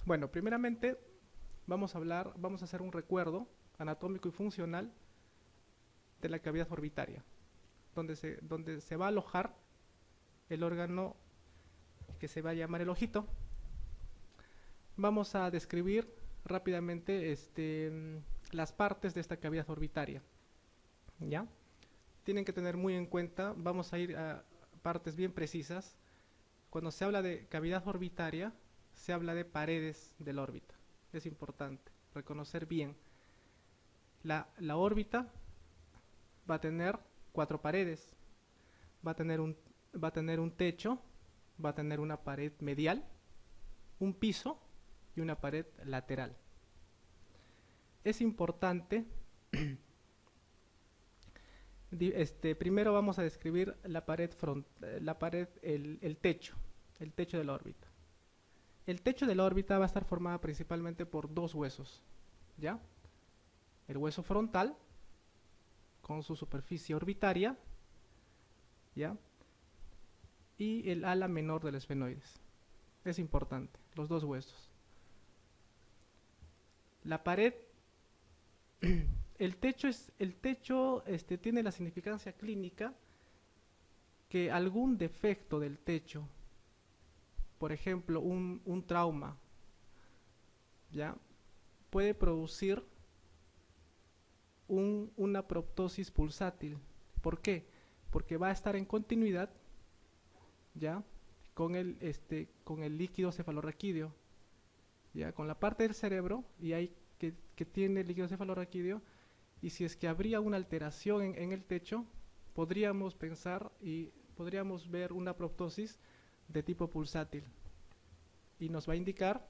Bueno, primeramente vamos a hacer un recuerdo anatómico y funcional de la cavidad orbitaria, donde se va a alojar el órgano que se va a llamar el ojito. Vamos a describir rápidamente las partes de esta cavidad orbitaria, ¿ya? Tienen que tener muy en cuenta, vamos a ir a partes bien precisas. Cuando se habla de cavidad orbitaria, se habla de paredes de la órbita. Es importante reconocer bien. La órbita va a tener cuatro paredes. Va a tener va a tener un techo, va a tener una pared medial, un piso y una pared lateral. Es importante, primero vamos a describir la pared el techo de la órbita. El techo de la órbita va a estar formada principalmente por dos huesos, ¿ya? El hueso frontal con su superficie orbitaria, ¿ya? Y el ala menor del esfenoides. Es importante, los dos huesos. La pared, el techo tiene la significancia clínica que algún defecto del techo, por ejemplo, un trauma, ¿ya? Puede producir una proptosis pulsátil. ¿Por qué? Porque va a estar en continuidad, ¿ya? Con el líquido cefalorraquídeo, ¿ya? Con la parte del cerebro y ahí que tiene el líquido cefalorraquídeo, y si es que habría una alteración en el techo, podríamos pensar y podríamos ver una proptosis de tipo pulsátil y nos va a indicar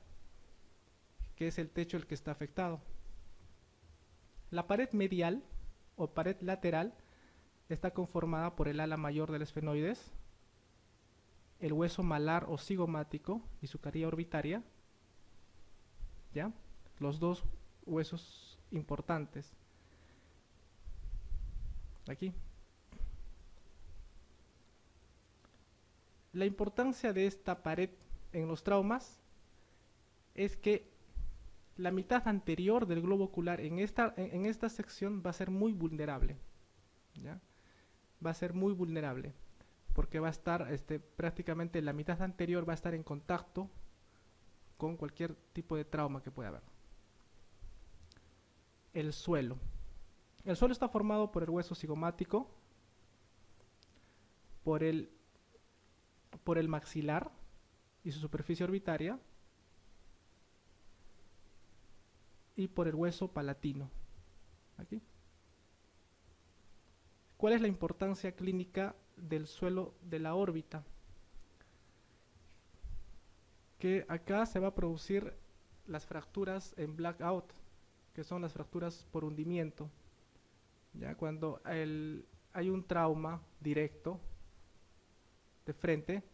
que es el techo el que está afectado. La pared medial o pared lateral está conformada por el ala mayor del esfenoides, el hueso malar o cigomático y su caría orbitaria, ¿ya? Los dos huesos importantes. Aquí. La importancia de esta pared en los traumas es que la mitad anterior del globo ocular en esta sección va a ser muy vulnerable, ¿ya? Va a ser muy vulnerable porque va a estar prácticamente la mitad anterior va a estar en contacto con cualquier tipo de trauma que pueda haber. El suelo. El suelo está formado por el hueso cigomático, por el, por el maxilar y su superficie orbitaria, y por el hueso palatino. Aquí. ¿Cuál es la importancia clínica del suelo de la órbita? Que acá se va a producir las fracturas en blackout, que son las fracturas por hundimiento. Ya cuando hay un trauma directo de frente,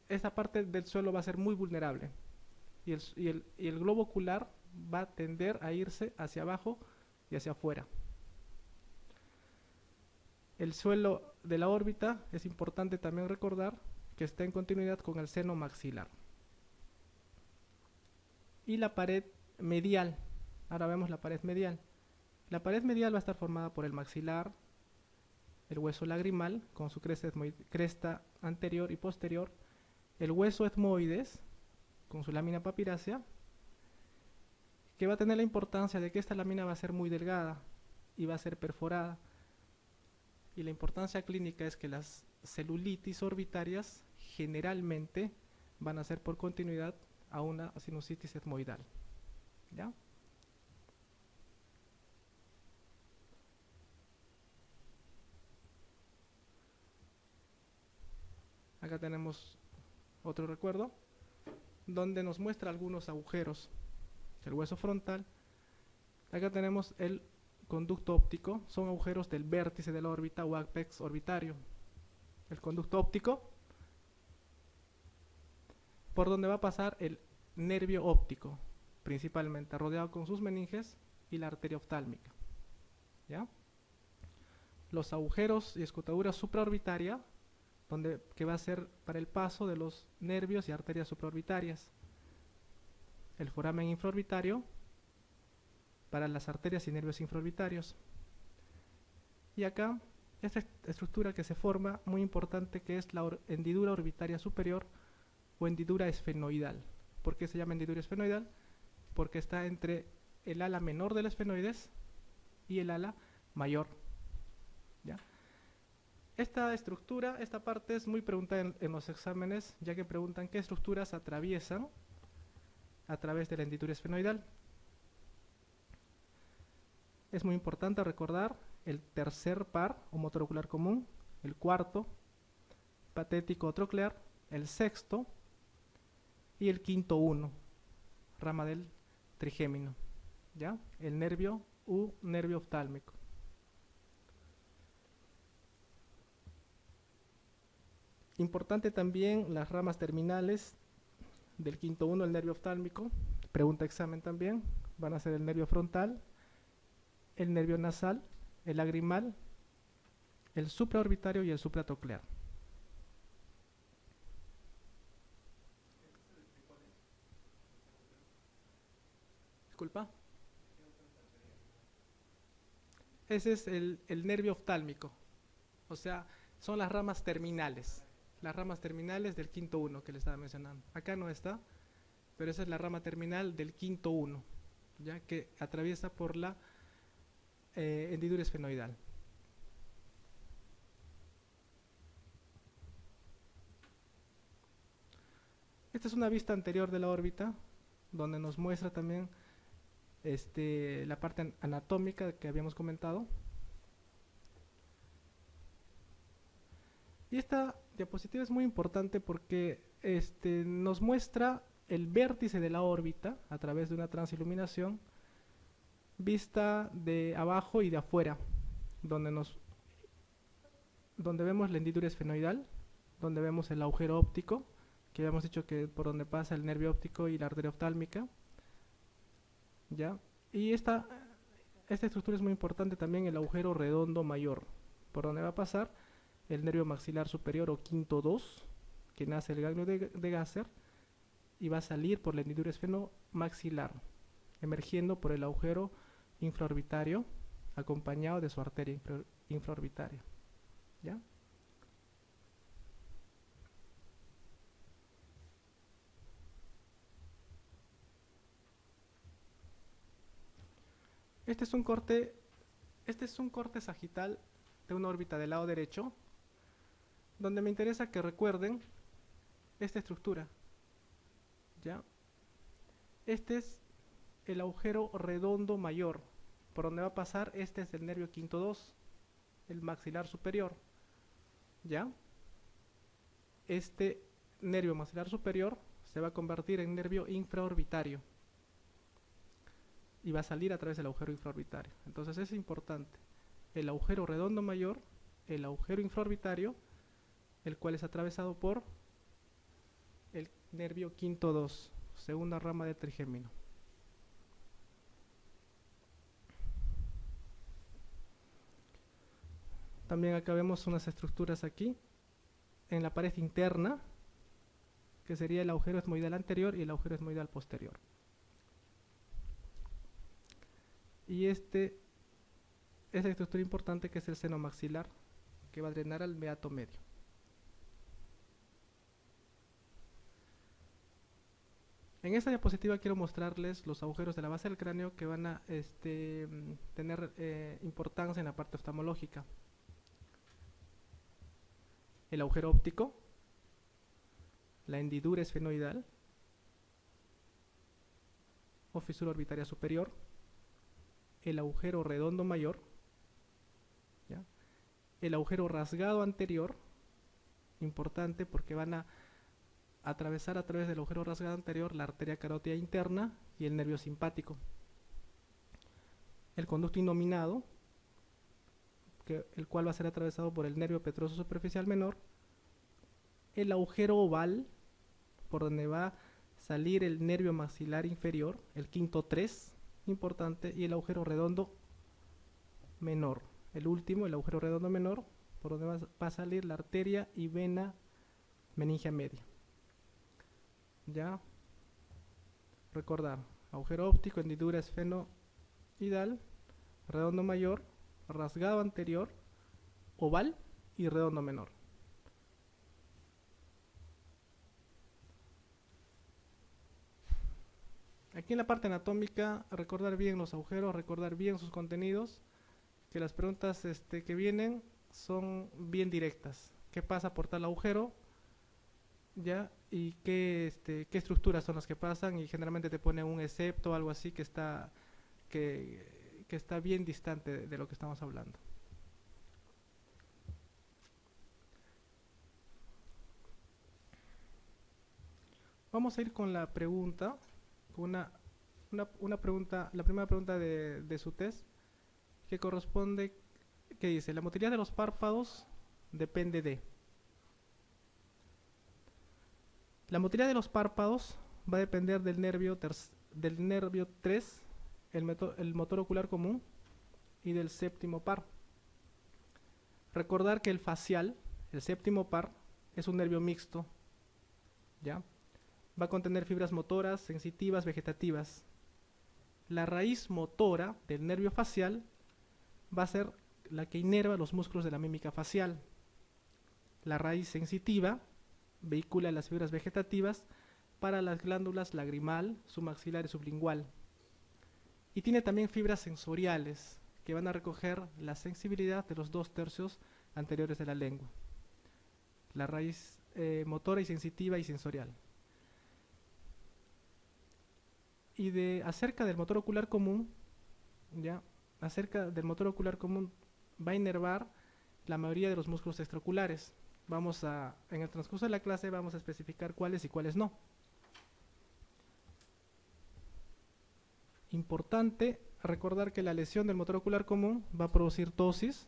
esta parte del suelo va a ser muy vulnerable y el globo ocular va a tender a irse hacia abajo y hacia afuera. El suelo de la órbita es importante también recordar que está en continuidad con el seno maxilar. Y la pared medial. Ahora vemos la pared medial. La pared medial va a estar formada por el maxilar, el hueso lagrimal con su cresta anterior y posterior, el hueso etmoides con su lámina papirácea, que va a tener la importancia de que esta lámina va a ser muy delgada y va a ser perforada. Y la importancia clínica es que las celulitis orbitarias generalmente van a ser por continuidad a una sinusitis etmoidal, ¿ya? Acá tenemos otro recuerdo donde nos muestra algunos agujeros del hueso frontal. Acá tenemos el conducto óptico, son agujeros del vértice de la órbita o apex orbitario. El conducto óptico, por donde va a pasar el nervio óptico, principalmente rodeado con sus meninges y la arteria oftálmica, ¿ya? Los agujeros y escotadura supraorbitaria, que va a ser para el paso de los nervios y arterias supraorbitarias. el foramen infraorbitario para las arterias y nervios infraorbitarios. Y acá, esta estructura que se forma, muy importante, que es la hendidura orbitaria superior o hendidura esfenoidal. ¿Por qué se llama hendidura esfenoidal? Porque está entre el ala menor del esfenoides y el ala mayor. ¿Ya? Esta estructura, esta parte es muy preguntada en los exámenes, ya que preguntan qué estructuras atraviesan a través de la hendidura esfenoidal. Es muy importante recordar el tercer par o motor ocular común, el cuarto, patético troclear, el sexto y el quinto uno, rama del trigémino, ¿ya? El nervio u nervio oftálmico. Importante también las ramas terminales del quinto uno, el nervio oftálmico. Pregunta examen también. Van a ser el nervio frontal, el nervio nasal, el lagrimal, el supraorbitario y el supratroclear. Disculpa. Ese es el nervio oftálmico. O sea, son las ramas terminales. Las ramas terminales del quinto uno que le estaba mencionando. Acá no está, pero esa es la rama terminal del quinto uno, ya que atraviesa por la hendidura esfenoidal. Esta es una vista anterior de la órbita, donde nos muestra también la parte anatómica que habíamos comentado. Y esta diapositiva es muy importante porque nos muestra el vértice de la órbita a través de una transiluminación vista de abajo y de afuera, donde vemos la hendidura esfenoidal, donde vemos el agujero óptico, que habíamos dicho que por donde pasa el nervio óptico y la arteria oftálmica, ¿ya? Y esta estructura es muy importante también, el agujero redondo mayor, por donde va a pasar el nervio maxilar superior o quinto 2, que nace el ganglio de Gasser y va a salir por la hendidura esfenomaxilar, emergiendo por el agujero infraorbitario, acompañado de su arteria infraorbitaria. ¿Ya? Este es un corte sagital de una órbita del lado derecho, donde me interesa que recuerden esta estructura. ¿Ya? Este es el agujero redondo mayor, por donde va a pasar, este es el nervio quinto 2, el maxilar superior. ¿Ya? Este nervio maxilar superior se va a convertir en nervio infraorbitario y va a salir a través del agujero infraorbitario. Entonces es importante el agujero redondo mayor, el agujero infraorbitario, el cual es atravesado por el nervio quinto 2, segunda rama del trigémino. También acá vemos unas estructuras aquí en la pared interna, que sería el agujero esmoidal anterior y el agujero esmoidal posterior. Y esta estructura importante, que es el seno maxilar, que va a drenar al meato medio. En esta diapositiva quiero mostrarles los agujeros de la base del cráneo que van a tener importancia en la parte oftalmológica. El agujero óptico, la hendidura esfenoidal o fisura orbitaria superior, el agujero redondo mayor, ¿ya? El agujero rasgado anterior, importante porque van a atravesar a través del agujero rasgado anterior la arteria carótida interna y el nervio simpático. El conducto innominado, el cual va a ser atravesado por el nervio petroso superficial menor, el agujero oval, por donde va a salir el nervio maxilar inferior, el quinto 3, importante, y el agujero redondo menor, el último, el agujero redondo menor, por donde va a salir la arteria y vena meningia media. ¿Ya? Recordar, agujero óptico, hendidura esfenoidal, redondo mayor, rasgado anterior, oval y redondo menor. Aquí en la parte anatómica, recordar bien los agujeros, recordar bien sus contenidos, que las preguntas que vienen son bien directas. ¿Qué pasa por tal agujero? ¿Ya? Y qué estructuras son las que pasan, y generalmente te pone un excepto o algo así que está bien distante de lo que estamos hablando. Vamos a ir con la pregunta, con una pregunta, la primera pregunta de su test, que corresponde, que dice: la motilidad de los párpados depende de. La motilidad de los párpados va a depender del nervio 3, el motor ocular común, y del séptimo par. Recordar que el facial, el séptimo par, es un nervio mixto, ¿ya? Va a contener fibras motoras, sensitivas, vegetativas. La raíz motora del nervio facial va a ser la que inerva los músculos de la mímica facial. La raíz sensitiva vehicula las fibras vegetativas para las glándulas lagrimal, submaxilar y sublingual. Y tiene también fibras sensoriales que van a recoger la sensibilidad de los 2/3 anteriores de la lengua. La raíz motora y sensitiva y sensorial. Y acerca del motor ocular común, ¿ya? Acerca del motor ocular común, va a inervar la mayoría de los músculos extraoculares. En el transcurso de la clase vamos a especificar cuáles y cuáles no. Importante recordar que la lesión del motor ocular común va a producir ptosis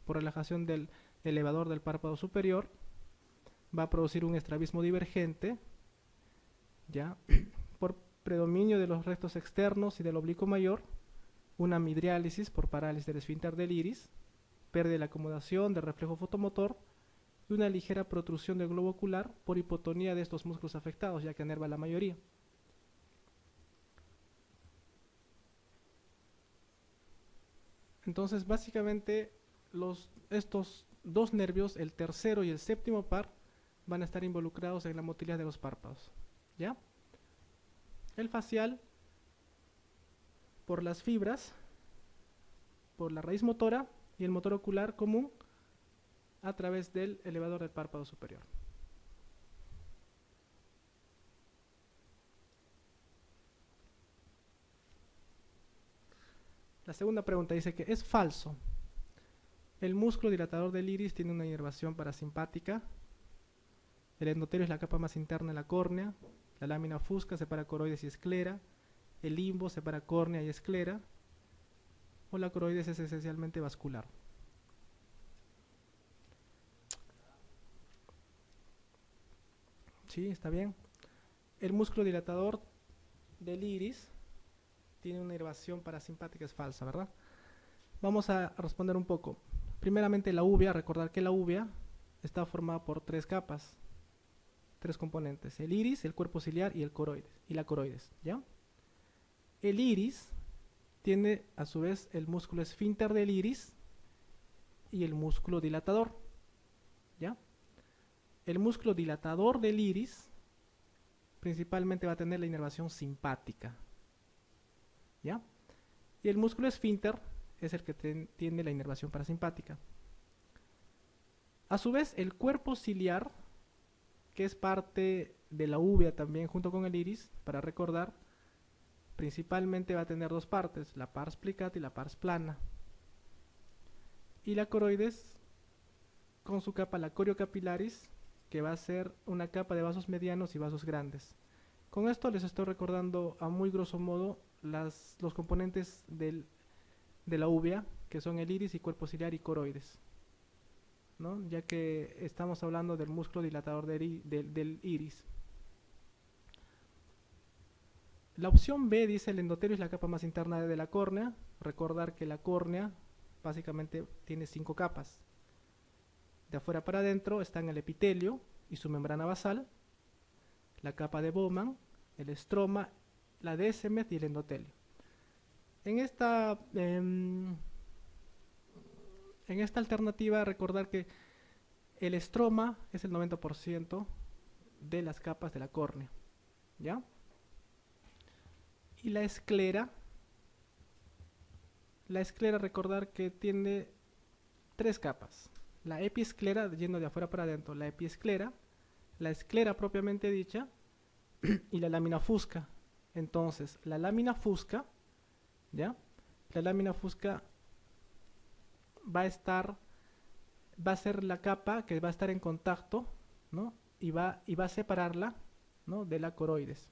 por relajación del elevador del párpado superior, va a producir un estrabismo divergente, ¿ya? Por predominio de los rectos externos y del oblicuo mayor, una midriálisis por parálisis del esfínter del iris, pérdida de la acomodación del reflejo fotomotor y una ligera protrusión del globo ocular por hipotonía de estos músculos afectados, ya que enerva la mayoría. Entonces, básicamente, estos dos nervios, el tercero y el séptimo par, van a estar involucrados en la motilidad de los párpados, ¿ya? El facial, por las fibras, por la raíz motora, y el motor ocular común a través del elevador del párpado superior. La segunda pregunta dice que es falso. El músculo dilatador del iris tiene una inervación parasimpática. El endotelio es la capa más interna de la córnea. La lámina fusca separa coroides y esclera. El limbo separa córnea y esclera. O la coroides es esencialmente vascular. Sí, está bien. El músculo dilatador del iris tiene una inervación parasimpática, es falsa, ¿verdad? Vamos a responder un poco. Primeramente, la uvea. Recordar que la uvea está formada por 3 capas, 3 componentes: el iris, el cuerpo ciliar y la coroides, ¿ya? El iris tiene a su vez el músculo esfínter del iris y el músculo dilatador, ¿ya? El músculo dilatador del iris principalmente va a tener la inervación simpática, ¿ya? Y el músculo esfínter es el que tiene la inervación parasimpática. A su vez, el cuerpo ciliar, que es parte de la uvea también junto con el iris, para recordar, principalmente va a tener 2 partes, la pars plicat y la pars plana. Y la coroides con su capa, la coriocapilaris, que va a ser una capa de vasos medianos y vasos grandes. Con esto les estoy recordando a muy grosso modo los componentes de la uvea, que son el iris y cuerpo ciliar y coroides, ¿no? Ya que estamos hablando del músculo dilatador del iris. La opción B dice: el endotelio es la capa más interna de la córnea. Recordar que la córnea básicamente tiene 5 capas. De afuera para adentro están el epitelio y su membrana basal, la capa de Bowman, el estroma la Descemet y el endotelio. En esta, en esta alternativa, recordar que el estroma es el 90% de las capas de la córnea, ¿ya? Y la esclera, recordar que tiene tres capas. La epiesclera, yendo de afuera para adentro, la epiesclera, la esclera propiamente dicha, y la lámina fusca. Entonces, la lámina fusca, ¿ya? La lámina fusca va a ser la capa que va a estar en contacto, ¿no? Y va a separarla, ¿no? De la coroides.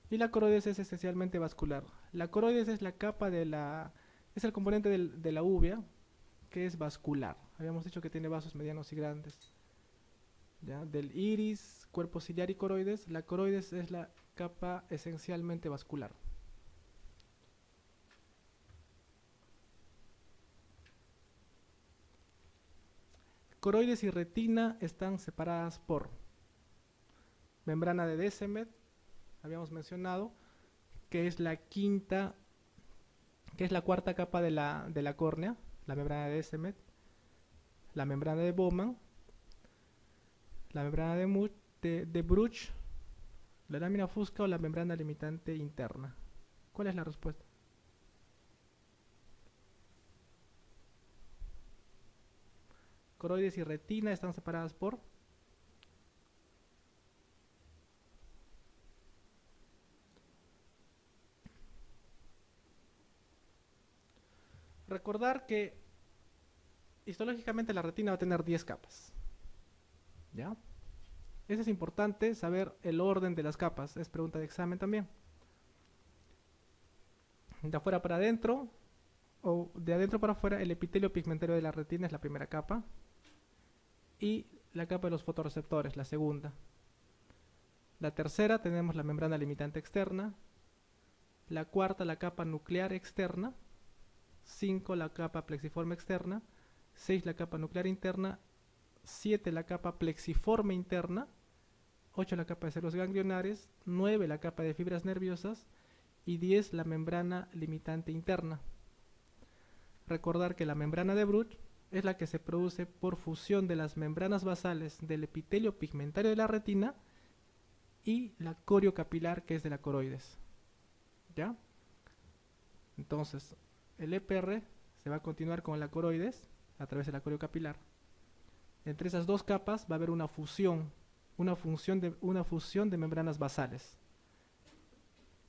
Y la coroides es esencialmente vascular. La coroides es la capa es el componente de la uvea que es vascular. Habíamos dicho que tiene vasos medianos y grandes. ¿Ya? Del iris, cuerpo ciliar y coroides, la coroides es la capa esencialmente vascular. Coroides y retina están separadas por membrana de Descemet, habíamos mencionado, que es la cuarta capa de la córnea, la membrana de Descemet, la membrana de Bowman, la membrana de Bruch, la lámina fusca o la membrana limitante interna. ¿Cuál es la respuesta? Coroides y retina están separadas por recordar que histológicamente la retina va a tener 10 capas. ¿Ya? Eso es importante, saber el orden de las capas. Es pregunta de examen también. De afuera para adentro o de adentro para afuera, el epitelio pigmentario de la retina es la primera capa. Y la capa de los fotorreceptores, la segunda. La tercera tenemos la membrana limitante externa. La cuarta, la capa nuclear externa. 5, la capa plexiforme externa. 6, la capa nuclear interna. 7, la capa plexiforme interna. 8, la capa de células ganglionares. 9, la capa de fibras nerviosas. Y 10, la membrana limitante interna. Recordar que la membrana de Bruch es la que se produce por fusión de las membranas basales del epitelio pigmentario de la retina y la corio capilar, que es de la coroides. ¿Ya? Entonces, el EPR se va a continuar con la coroides a través de la corio capilar. Entre esas dos capas va a haber una fusión de membranas basales.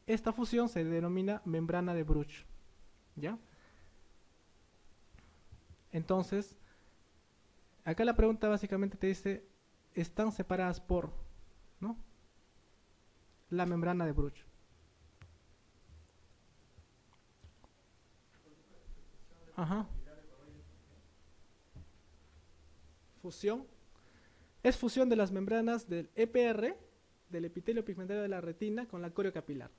Esta fusión se denomina membrana de Bruch. ¿Ya? Entonces, acá la pregunta básicamente te dice, están separadas por, ¿no? La membrana de Bruch. Ajá. Fusión. Es fusión de las membranas del EPR, del epitelio pigmentario de la retina, con la corio capilar.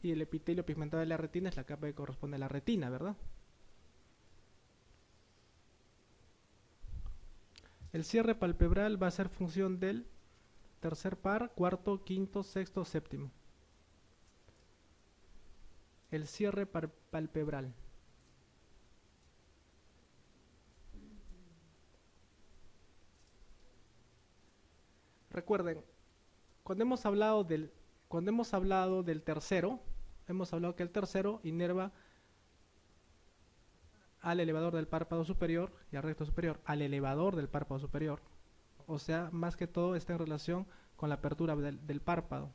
Y el epitelio pigmentario de la retina es la capa que corresponde a la retina, ¿verdad? El cierre palpebral va a ser función del tercer par, cuarto, quinto, sexto, séptimo. El cierre palpebral. Recuerden, cuando hemos hablado del tercero, hemos hablado que el tercero inerva al elevador del párpado superior y al recto superior, al elevador del párpado superior. O sea, más que todo está en relación con la apertura del párpado.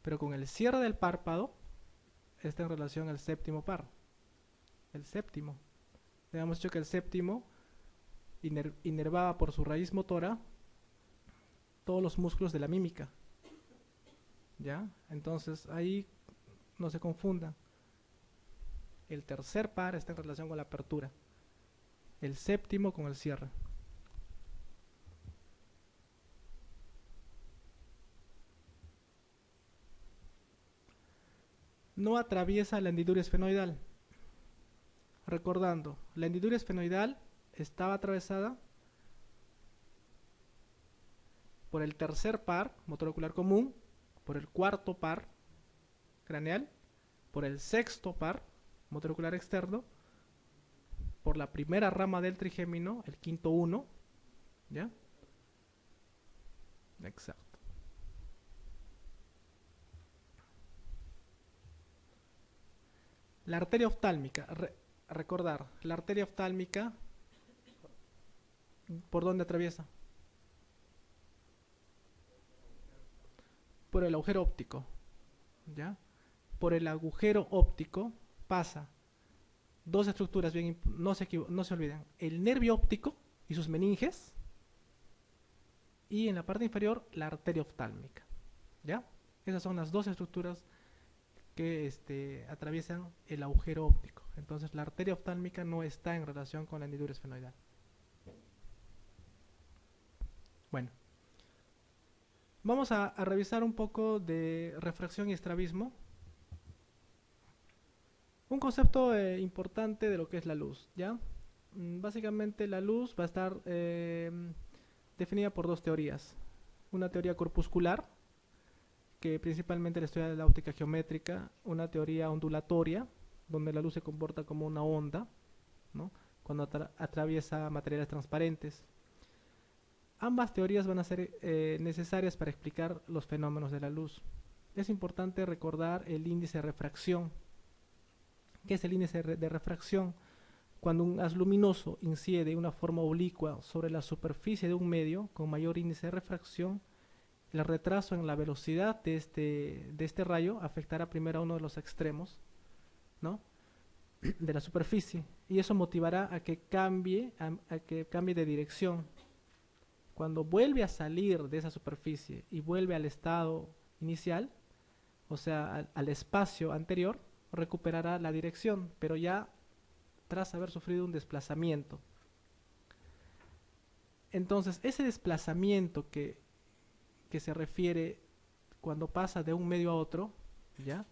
Pero con el cierre del párpado está en relación al séptimo par. El séptimo. Habíamos dicho que el séptimo inervaba por su raíz motora todos los músculos de la mímica. ¿Ya? Entonces ahí no se confundan. El tercer par está en relación con la apertura. El séptimo con el cierre. No atraviesa la hendidura esfenoidal. Recordando, la hendidura esfenoidal estaba atravesada por el tercer par, motor ocular común, por el cuarto par craneal, por el sexto par, motor ocular externo, por la primera rama del trigémino, el quinto uno, ¿ya? Exacto. La arteria oftálmica, recordar, la arteria oftálmica, ¿por dónde atraviesa? Por el agujero óptico, ¿ya? Por el agujero óptico pasa dos estructuras, bien, no se olviden, el nervio óptico y sus meninges, y en la parte inferior la arteria oftálmica, ¿ya? Esas son las dos estructuras que atraviesan el agujero óptico. Entonces la arteria oftálmica no está en relación con la hendidura esfenoidal. Bueno, vamos a revisar un poco de refracción y estrabismo. Un concepto importante de lo que es la luz, ¿ya? Básicamente la luz va a estar definida por dos teorías. Una teoría corpuscular, que principalmente le estudia la óptica geométrica, una teoría ondulatoria, donde la luz se comporta como una onda, ¿no? Cuando atraviesa materiales transparentes. Ambas teorías van a ser necesarias para explicar los fenómenos de la luz. Es importante recordar el índice de refracción. ¿Qué es el índice de refracción? Cuando un haz luminoso incide de una forma oblicua sobre la superficie de un medio con mayor índice de refracción, el retraso en la velocidad de este rayo afectará primero a uno de los extremos, ¿no? de la superficie, y eso motivará a que cambie de dirección. Cuando vuelve a salir de esa superficie y vuelve al estado inicial, o sea, al espacio anterior, recuperará la dirección, pero ya tras haber sufrido un desplazamiento. Entonces, ese desplazamiento que se refiere cuando pasa de un medio a otro, ¿ya?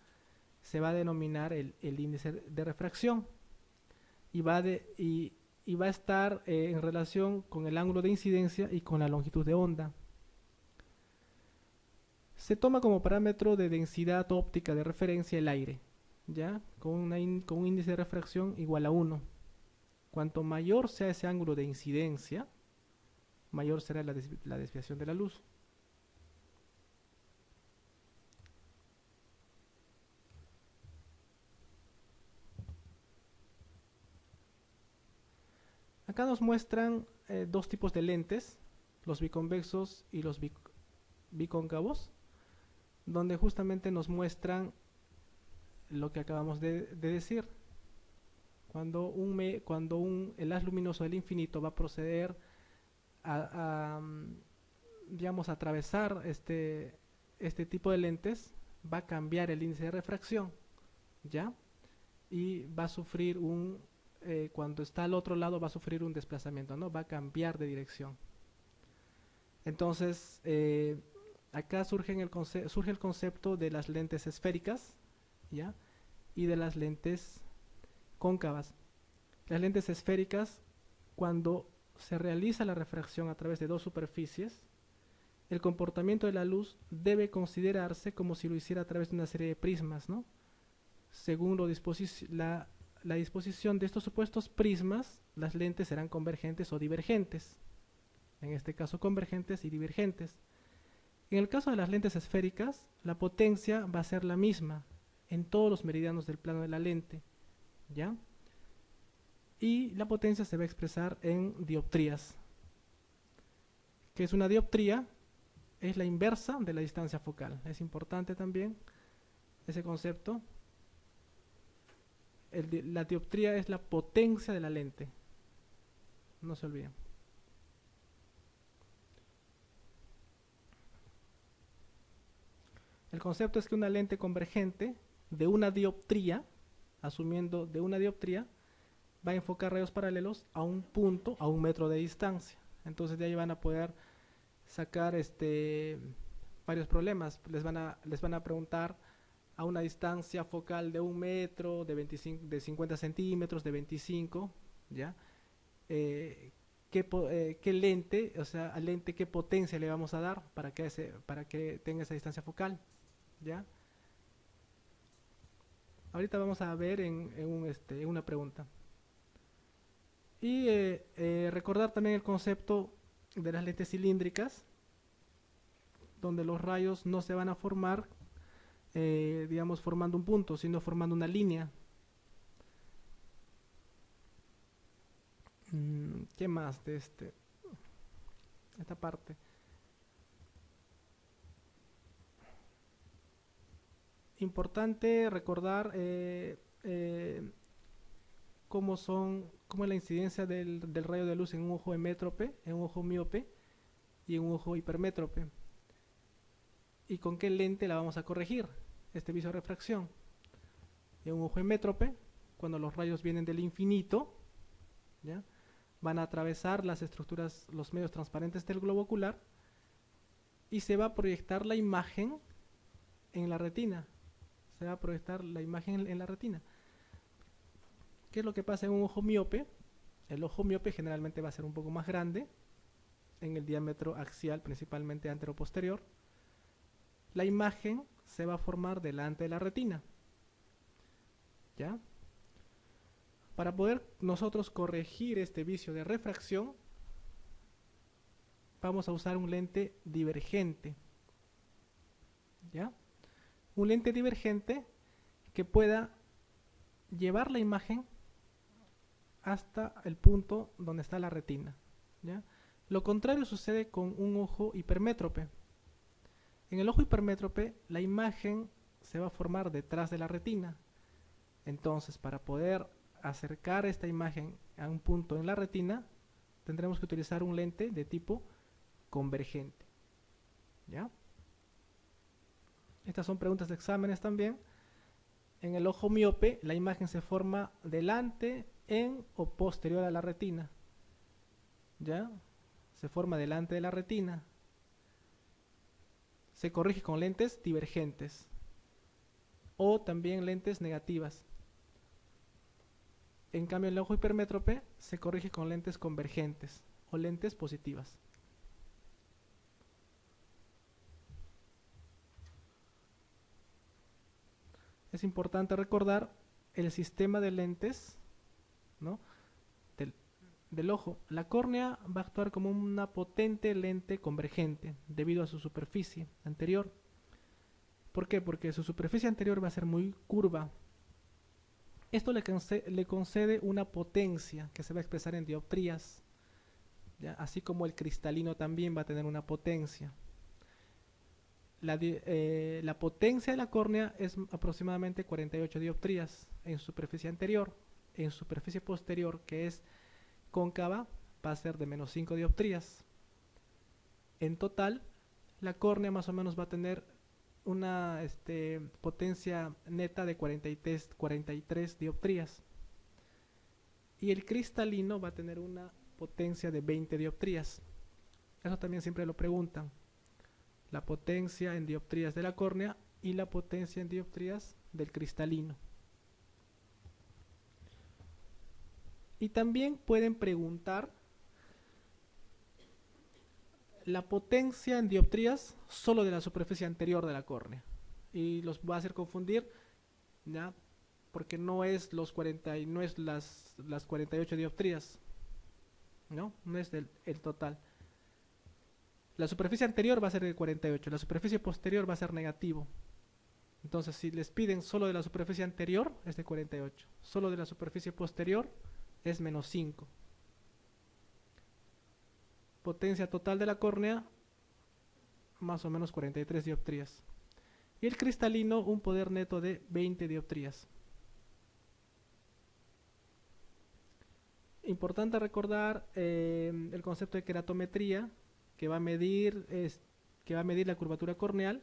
Se va a denominar el índice de refracción, y va a estar en relación con el ángulo de incidencia y con la longitud de onda. Se toma como parámetro de densidad óptica de referencia el aire, ¿ya? Con un índice de refracción igual a 1. Cuanto mayor sea ese ángulo de incidencia, mayor será la desviación de la luz. Acá nos muestran dos tipos de lentes, los biconvexos y los bicóncavos, donde justamente nos muestran lo que acabamos de decir. Cuando el haz luminoso del infinito va a proceder digamos, a atravesar este tipo de lentes, va a cambiar el índice de refracción, ¿ya? Y va a sufrir cuando está al otro lado va a sufrir un desplazamiento, ¿no? Va a cambiar de dirección. Entonces, acá surge el concepto de las lentes esféricas, ¿ya? Y de las lentes cóncavas. Las lentes esféricas, cuando se realiza la refracción a través de dos superficies, el comportamiento de la luz debe considerarse como si lo hiciera a través de una serie de prismas, ¿no? Según la disposición de estos supuestos prismas, las lentes serán convergentes o divergentes. En este caso, convergentes y divergentes. En el caso de las lentes esféricas, la potencia va a ser la misma en todos los meridianos del plano de la lente, ¿ya? Y la potencia se va a expresar en dioptrías. ¿Qué es una dioptría? Es la inversa de la distancia focal. Es importante también ese concepto. La dioptría es la potencia de la lente. No se olviden. El concepto es que una lente convergente de una dioptría, asumiendo de una dioptría, va a enfocar rayos paralelos a un punto, a 1 metro de distancia. Entonces de ahí van a poder sacar varios problemas. Les van a preguntar a una distancia focal de 1 metro, de 50 centímetros, de 25, ¿ya? qué lente, o sea, al lente qué potencia le vamos a dar para que tenga esa distancia focal, ¿ya? Ahorita vamos a ver en una pregunta. Y recordar también el concepto de las lentes cilíndricas, donde los rayos no se van a formar, digamos, formando un punto, sino formando una línea. ¿Qué más de esta parte? Importante recordar cómo es la incidencia del rayo de luz en un ojo hemétrope, en un ojo miope y en un ojo hipermétrope. ¿Y con qué lente la vamos a corregir? Este viso de refracción. En un ojo hemétrope, cuando los rayos vienen del infinito, ¿ya?, van a atravesar las estructuras, los medios transparentes del globo ocular y se va a proyectar la imagen en la retina. Se va a proyectar la imagen en la retina. ¿Qué es lo que pasa en un ojo miope? El ojo miope generalmente va a ser un poco más grande en el diámetro axial, principalmente antero-posterior. La imagen se va a formar delante de la retina, ¿ya? Para poder nosotros corregir este vicio de refracción, vamos a usar un lente divergente, ¿ya? Un lente divergente que pueda llevar la imagen hasta el punto donde está la retina, ¿ya? Lo contrario sucede con un ojo hipermétrope. En el ojo hipermétrope la imagen se va a formar detrás de la retina. Entonces, para poder acercar esta imagen a un punto en la retina, tendremos que utilizar un lente de tipo convergente, ¿ya? Estas son preguntas de exámenes también. En el ojo miope, la imagen se forma delante, en o posterior a la retina, ¿ya? Se forma delante de la retina. Se corrige con lentes divergentes o también lentes negativas. En cambio, en el ojo hipermétrope se corrige con lentes convergentes o lentes positivas. Es importante recordar el sistema de lentes, ¿no?, del ojo. La córnea va a actuar como una potente lente convergente debido a su superficie anterior. ¿Por qué? Porque su superficie anterior va a ser muy curva. Esto le concede una potencia que se va a expresar en dioptrías, ¿ya? Así como el cristalino también va a tener una potencia. La potencia de la córnea es aproximadamente 48 dioptrías en su superficie anterior. En su superficie posterior, que es cóncava, va a ser de menos 5 dioptrías. En total, la córnea más o menos va a tener una potencia neta de 43 dioptrías. Y el cristalino va a tener una potencia de 20 dioptrías. Eso también siempre lo preguntan. La potencia en dioptrías de la córnea y la potencia en dioptrías del cristalino. Y también pueden preguntar la potencia en dioptrías solo de la superficie anterior de la córnea. Y los va a hacer confundir, ¿ya?, porque no es las 48 dioptrías, ¿no? No es el total. La superficie anterior va a ser de 48, la superficie posterior va a ser negativo. Entonces, si les piden solo de la superficie anterior, es de 48. Solo de la superficie posterior es menos 5. Potencia total de la córnea, más o menos 43 dioptrías. Y el cristalino, un poder neto de 20 dioptrías. Importante recordar el concepto de queratometría, que va a medir la curvatura corneal,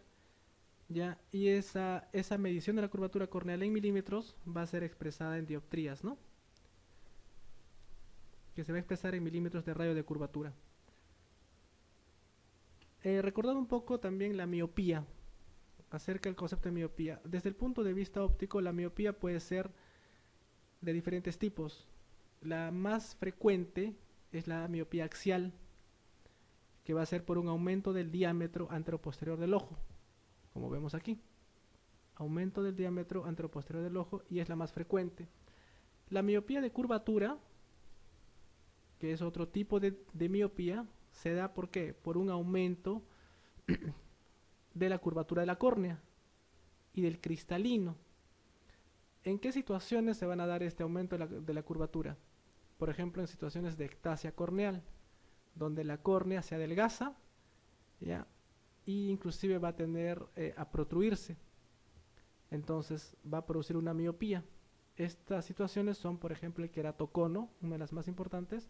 ¿ya? Y esa medición de la curvatura corneal en milímetros va a ser expresada en dioptrías, ¿no?, que se va a expresar en milímetros de radio de curvatura. Recordad un poco también la miopía, acerca del concepto de miopía. Desde el punto de vista óptico, la miopía puede ser de diferentes tipos. La más frecuente es la miopía axial, que va a ser por un aumento del diámetro anteroposterior del ojo, como vemos aquí. Aumento del diámetro anteroposterior del ojo, y es la más frecuente. La miopía de curvatura, que es otro tipo de miopía, se da ¿por qué? Por un aumento de la curvatura de la córnea y del cristalino. ¿En qué situaciones se van a dar este aumento de la curvatura? Por ejemplo, en situaciones de ectasia corneal, donde la córnea se adelgaza, ¿ya? Y inclusive va a tender a protruirse. Entonces va a producir una miopía. Estas situaciones son, por ejemplo, el queratocono, una de las más importantes,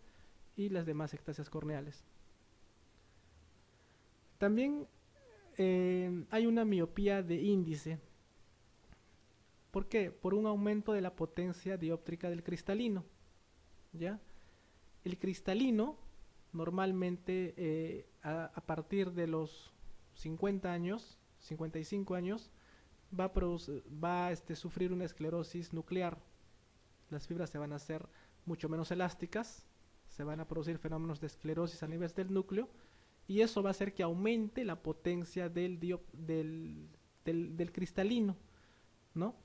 y las demás ectasias corneales. También hay una miopía de índice. ¿Por qué? Por un aumento de la potencia dióptrica del cristalino, ¿ya? El cristalino normalmente a partir de los 50 años, 55 años, va a sufrir una esclerosis nuclear. Las fibras se van a hacer mucho menos elásticas, se van a producir fenómenos de esclerosis a nivel del núcleo, y eso va a hacer que aumente la potencia del cristalino, ¿no?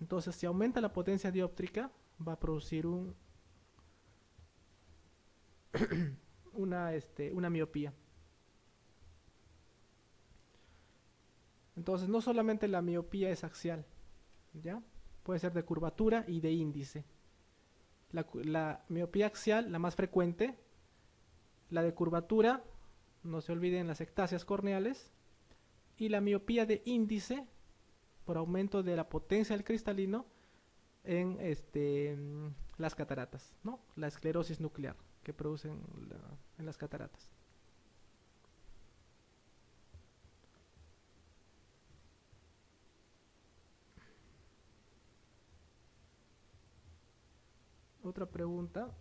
Entonces, si aumenta la potencia dióptrica, va a producir una miopía. Entonces, no solamente la miopía es axial, ¿ya? Puede ser de curvatura y de índice. La miopía axial, la más frecuente, la de curvatura, no se olviden las ectasias corneales, y la miopía de índice, por aumento de la potencia del cristalino en las cataratas, ¿no? La esclerosis nuclear que producen en las cataratas. Otra pregunta.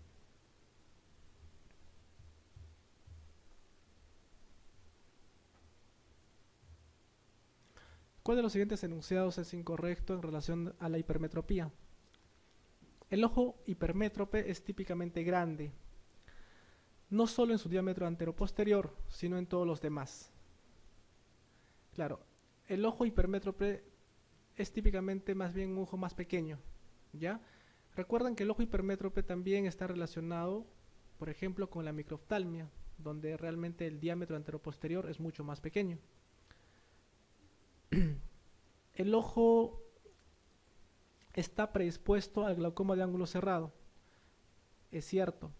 ¿Cuál de los siguientes enunciados es incorrecto en relación a la hipermetropía? El ojo hipermétrope es típicamente grande, no solo en su diámetro anteroposterior, sino en todos los demás. Claro, el ojo hipermétrope es típicamente más bien un ojo más pequeño, ¿ya? Recuerden que el ojo hipermétrope también está relacionado, por ejemplo, con la microftalmia, donde realmente el diámetro anteroposterior es mucho más pequeño. El ojo está predispuesto al glaucoma de ángulo cerrado, es cierto.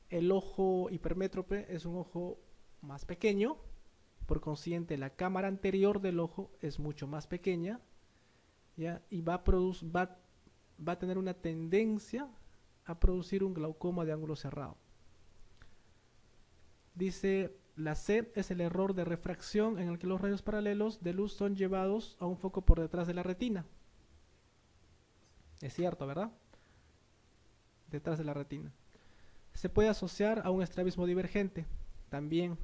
El ojo hipermétrope es un ojo más pequeño, por consiguiente la cámara anterior del ojo es mucho más pequeña, ¿ya? Y va a tener una tendencia a producir un glaucoma de ángulo cerrado. Dice, la C es el error de refracción en el que los rayos paralelos de luz son llevados a un foco por detrás de la retina. Es cierto, ¿verdad? Detrás de la retina. Se puede asociar a un estrabismo divergente, también.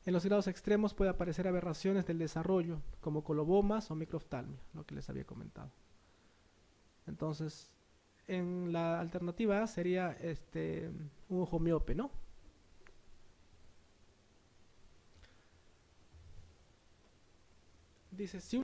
En los grados extremos puede aparecer aberraciones del desarrollo, como colobomas o microftalmia, lo que les había comentado. Entonces, en la alternativa sería un ojo miope, ¿no? Dice, si